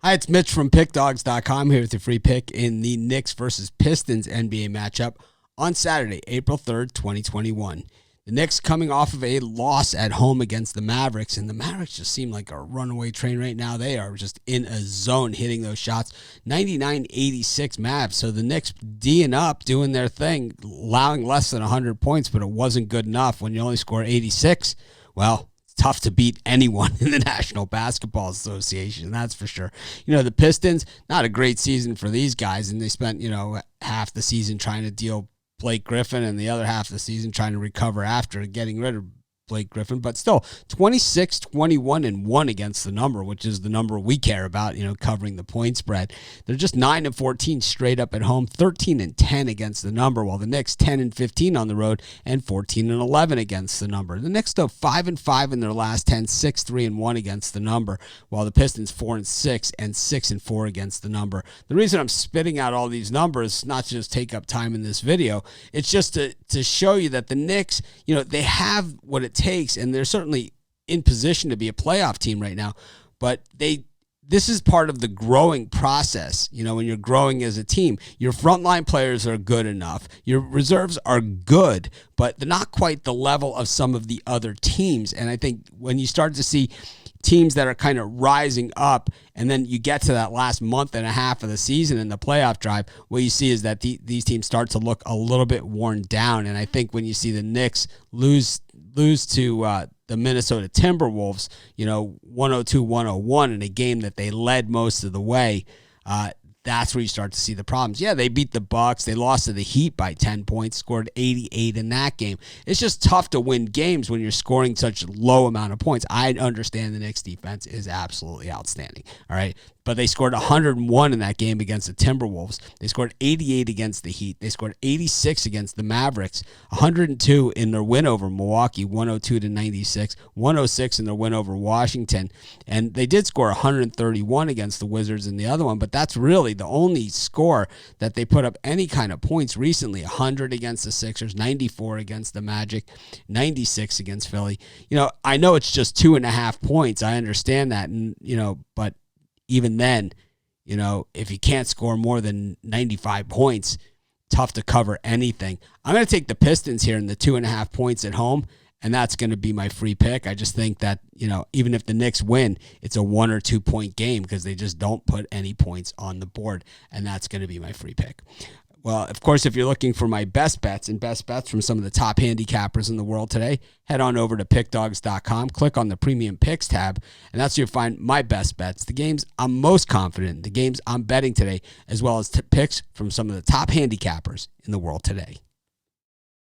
Hi, it's Mitch from PickDawgz.com here with your free pick in the Knicks versus Pistons NBA matchup on Saturday, April 3rd, 2021. The Knicks coming off of a loss at home against the Mavericks, and the Mavericks just seem like a runaway train right now. They are just in a zone hitting those shots. 99-86 Mavs. So the Knicks D'ing up, doing their thing, allowing less than 100 points, but it wasn't good enough. When you only score 86, well, tough to beat anyone in the National Basketball Association, that's for sure. You know, the Pistons, not a great season for these guys, and they spent, half the season trying to deal Blake Griffin and the other half of the season trying to recover after getting rid of Blake Griffin, but still 26-21-1 against the number, which is the number we care about, covering the point spread. They're just 9-14 straight up at home, 13-10 against the number, while the Knicks 10-15 on the road and 14-11 against the number. The Knicks though 5-5 in their last 10, 6-3-1 against the number, while the Pistons 4-6 and 6-4 against the number. The reason I'm spitting out all these numbers, not to just take up time in this video, it's just to show you that the Knicks, they have what it takes, and they're certainly in position to be a playoff team right now, but this is part of the growing process. When you're growing as a team, your frontline players are good enough, your reserves are good, but they're not quite the level of some of the other teams. And I think when you start to see teams that are kind of rising up, and then you get to that last month and a half of the season in the playoff drive, what you see is that these teams start to look a little bit worn down. And I think when you see the Knicks lose to the Minnesota Timberwolves, 102-101 in a game that they led most of the way, that's where you start to see the problems. Yeah, they beat the Bucks. They lost to the Heat by 10 points, scored 88 in that game. It's just tough to win games when you're scoring such low amount of points. I understand the Knicks defense is absolutely outstanding, all right? But they scored 101 in that game against the Timberwolves. They scored 88 against the Heat. They scored 86 against the Mavericks, 102 in their win over Milwaukee, 102-96, 106 in their win over Washington. And they did score 131 against the Wizards in the other one, but that's really the only score that they put up any kind of points recently. 100 against the Sixers, 94 against the Magic, 96 against Philly. I know it's just 2.5 points. I understand that, and but even then, if you can't score more than 95 points, tough to cover anything. I'm going to take the Pistons here in the 2.5 points at home, and that's going to be my free pick. I just think that, even if the Knicks win, it's a 1 or 2 point game because they just don't put any points on the board, and that's going to be my free pick. Well, of course, if you're looking for my best bets from some of the top handicappers in the world today, head on over to pickdawgz.com, click on the Premium Picks tab, and that's where you'll find my best bets, the games I'm most confident in, the games I'm betting today, as well as picks from some of the top handicappers in the world today.